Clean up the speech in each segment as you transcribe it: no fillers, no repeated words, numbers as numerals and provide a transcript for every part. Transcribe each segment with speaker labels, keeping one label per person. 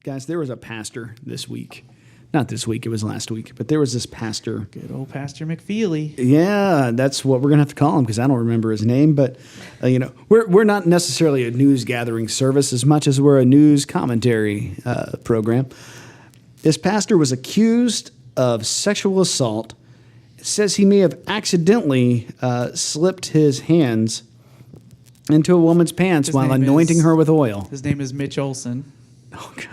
Speaker 1: Guys, there was a pastor this week. Not this week, it was last week. But there was this pastor.
Speaker 2: Good old Pastor McFeely.
Speaker 1: Yeah, that's what we're going to have to call him because I don't remember his name. But, we're not necessarily a news gathering service as much as we're a news commentary program. This pastor was accused of sexual assault. It says he may have accidentally slipped his hands into a woman's pants while anointing her with oil.
Speaker 2: His name is Mitch Olson.
Speaker 1: Oh, God.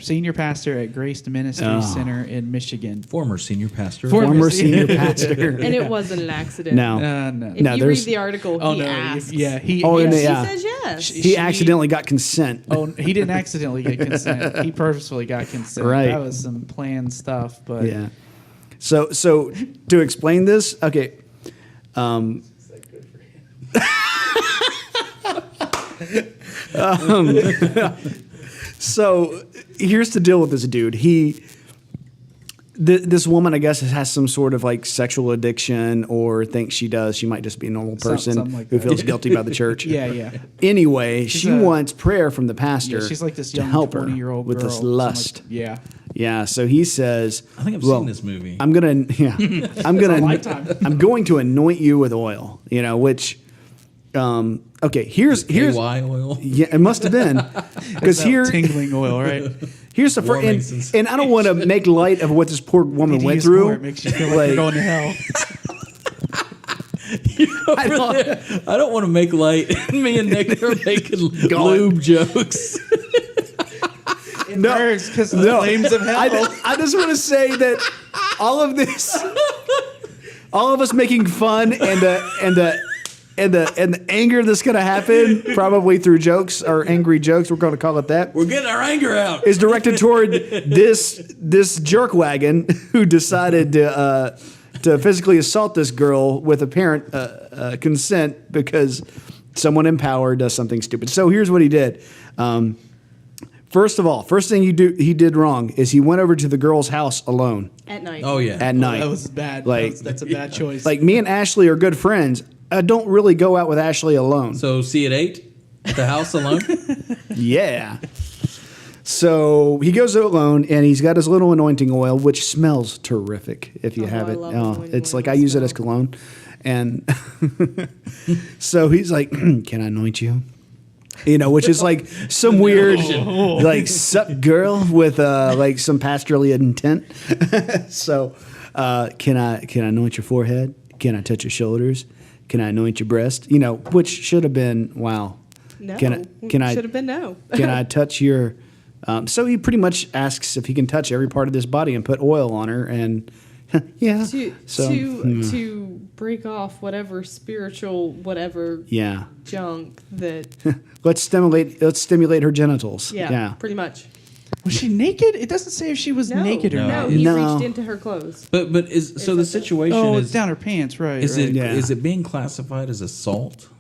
Speaker 2: Senior pastor at Grace Ministry Center in Michigan.
Speaker 3: Former senior pastor.
Speaker 1: Former senior pastor.
Speaker 4: And it wasn't an accident.
Speaker 1: No.
Speaker 2: No.
Speaker 4: If you read the article, he asks.
Speaker 2: Yeah,
Speaker 4: he says yes.
Speaker 1: He accidentally got consent.
Speaker 2: Oh, he didn't accidentally get consent. He purposefully got consent.
Speaker 1: Right.
Speaker 2: That was some planned stuff. But
Speaker 1: yeah. So to explain this, okay. So here's the deal with this dude. This woman, I guess, has some sort of like sexual addiction or thinks she does. She might just be a normal person
Speaker 2: like
Speaker 1: who
Speaker 2: that.
Speaker 1: feels guilty by the church.
Speaker 2: Yeah.
Speaker 1: Anyway, she wants prayer from the pastor.
Speaker 2: Yeah, she's like this
Speaker 1: to
Speaker 2: young
Speaker 1: help her
Speaker 2: 20-year-old
Speaker 1: with
Speaker 2: girl.
Speaker 1: this lust.
Speaker 2: Yeah.
Speaker 1: So he says,
Speaker 3: I think I've seen this movie.
Speaker 1: I'm going to anoint you with oil, which, okay, here's
Speaker 3: KY oil.
Speaker 1: Yeah, it must have been because
Speaker 2: tingling oil, right?
Speaker 1: Here's the first, and I don't want to make light of what this poor woman went through.
Speaker 2: It makes you feel like you're going to hell.
Speaker 3: I don't want to make light. Me and Nick are making lube jokes.
Speaker 2: It hurts because of the flames of hell.
Speaker 1: I just want to say that all of this, all of us making fun and the anger that's going to happen, probably through jokes or angry jokes, we're going to call it that.
Speaker 3: We're getting our anger out.
Speaker 1: Is directed toward this jerk wagon who decided to physically assault this girl with apparent consent because someone in power does something stupid. So here's what he did. First thing he did wrong is he went over to the girl's house alone.
Speaker 4: At night.
Speaker 3: Oh yeah.
Speaker 1: At night.
Speaker 2: That was bad. That's a bad choice.
Speaker 1: Like me and Ashley are good friends. I don't really go out with Ashley alone.
Speaker 3: So see at 8 at the house alone?
Speaker 1: Yeah. So he goes out alone, and he's got his little anointing oil, which smells terrific if you have it. It's like I use it as cologne. And so he's like, can I anoint you? Which is like some weird, like, sup girl with like some pastorally intent. So can I anoint your forehead? Can I touch your shoulders? Can I anoint your breast? Which should have been, wow.
Speaker 4: No.
Speaker 1: Can I
Speaker 4: should have been no.
Speaker 1: Can I touch your... so he pretty much asks if he can touch every part of this body and put oil on her, and yeah.
Speaker 4: To break off whatever spiritual junk that...
Speaker 1: Let's stimulate her genitals.
Speaker 4: Yeah, pretty much.
Speaker 2: Was she naked? It doesn't say if she was naked or not.
Speaker 4: No, he reached into her clothes.
Speaker 3: But the situation is...
Speaker 2: it's down her pants, right.
Speaker 3: Is it being classified as assault?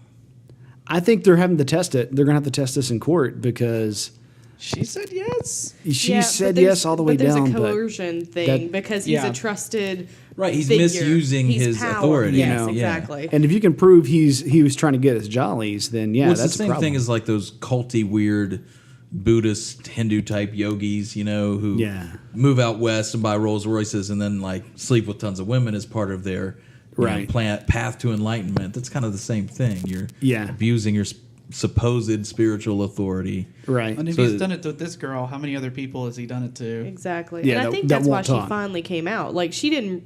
Speaker 1: I think they're having to test it. They're going to have to test this in court because...
Speaker 2: She said yes.
Speaker 1: She said yes all the way down.
Speaker 4: But there's a coercion thing because he's a trusted
Speaker 3: He's
Speaker 4: figure.
Speaker 3: misusing his
Speaker 4: power.
Speaker 3: authority.
Speaker 4: Yes, exactly.
Speaker 1: And if you can prove he was trying to get his jollies, then that's
Speaker 3: the same
Speaker 1: a problem.
Speaker 3: thing as like those culty, weird Buddhist, Hindu type yogis, who move out west and buy Rolls Royces and then like sleep with tons of women as part of their path to enlightenment. That's kind of the same thing. You're abusing your supposed spiritual authority.
Speaker 1: Right.
Speaker 2: And if he's done it to this girl, how many other people has he done it to?
Speaker 4: Exactly.
Speaker 1: Yeah,
Speaker 4: and I think that's why she finally came out. Like, she didn't,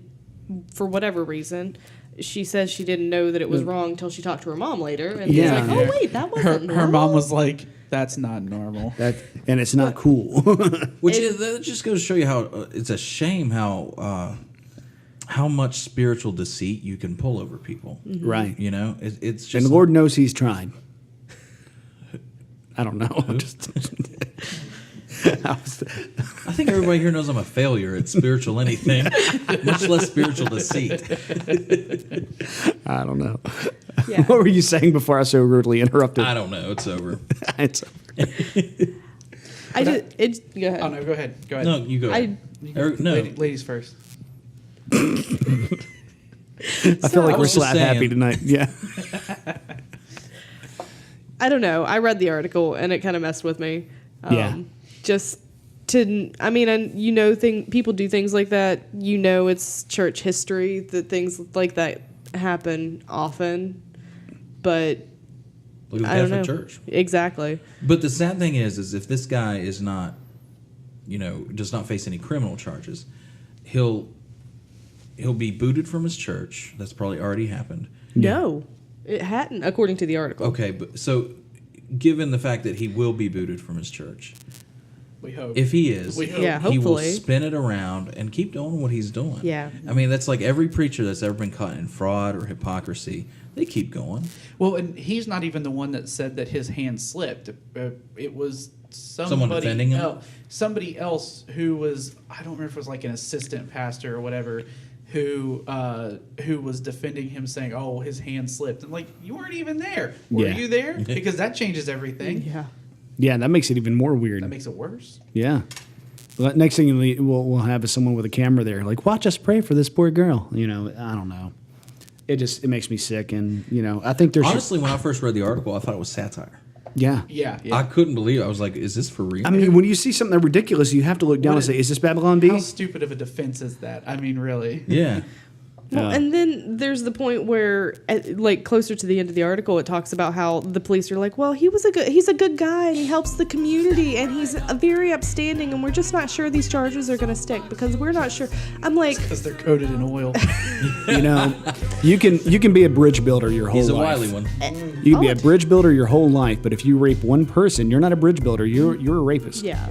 Speaker 4: for whatever reason, she says she didn't know that it was wrong until she talked to her mom later. And was like, oh, wait, that wasn't normal.
Speaker 2: Her mom was like, that's not normal.
Speaker 1: And it's not cool.
Speaker 3: Which that just goes to show you how it's a shame how much spiritual deceit you can pull over people.
Speaker 4: Mm-hmm.
Speaker 1: Right.
Speaker 3: It's just...
Speaker 1: And the Lord knows he's tried. I don't know.
Speaker 3: I think everybody here knows I'm a failure at spiritual anything, much less spiritual deceit.
Speaker 1: I don't know. Yeah. What were you saying before I so rudely interrupted?
Speaker 3: I don't know. It's over.
Speaker 1: It's over.
Speaker 4: Go ahead.
Speaker 2: Oh, no, go ahead.
Speaker 3: No, you go ahead.
Speaker 2: Ladies first.
Speaker 1: I feel like we're slap happy tonight. Yeah.
Speaker 4: I don't know. I read the article and it kind of messed with me. just to, I mean, and people do things like that. It's church history that things like that happen often, but
Speaker 3: look at the
Speaker 4: I don't
Speaker 3: Catholic
Speaker 4: know.
Speaker 3: Church.
Speaker 4: Exactly.
Speaker 3: But the sad thing is if this guy is not, does not face any criminal charges, he'll be booted from his church. That's probably already happened.
Speaker 4: No, it hadn't, according to the article.
Speaker 3: Okay, but so given the fact that he will be booted from his church,
Speaker 2: We hope.
Speaker 3: if he is,
Speaker 2: We hope.
Speaker 4: Yeah,
Speaker 3: he will
Speaker 4: hopefully.
Speaker 3: spin it around and keep doing what he's doing.
Speaker 4: Yeah.
Speaker 3: I mean, that's like every preacher that's ever been caught in fraud or hypocrisy. They keep going.
Speaker 2: Well, and he's not even the one that said that his hand slipped. It was
Speaker 3: Someone defending him?
Speaker 2: Somebody else who was, I don't remember if it was like an assistant pastor or whatever, who was defending him, saying, "Oh, his hand slipped." And like, you weren't even there. Were
Speaker 1: Yeah.
Speaker 2: you there? Because that changes everything.
Speaker 4: Yeah.
Speaker 1: Yeah, that makes it even more weird.
Speaker 2: That makes it worse.
Speaker 1: Yeah. Well, next thing we'll have is someone with a camera there, like, watch us pray for this poor girl. I don't know. It makes me sick, and I think there's
Speaker 3: Honestly, when I first read the article, I thought it was satire.
Speaker 1: Yeah.
Speaker 2: Yeah.
Speaker 3: I couldn't believe it. I was like, is this for real?
Speaker 1: I mean, when you see something ridiculous, you have to look down and say, is this Babylon B?
Speaker 2: How stupid of a defense is that? I mean, really.
Speaker 3: Yeah.
Speaker 4: Well, and then there's the point where, like, closer to the end of the article, it talks about how the police are like, well, he's a good guy, and he helps the community, and he's very upstanding, and we're just not sure these charges are going to stick because we're not sure. I'm like,
Speaker 2: Because they're coated in oil.
Speaker 1: You can be a bridge builder your whole
Speaker 3: He's a
Speaker 1: life.
Speaker 3: wily one.
Speaker 1: You can be a bridge builder your whole life, but if you rape one person, you're not a bridge builder. You're a rapist.
Speaker 4: yeah.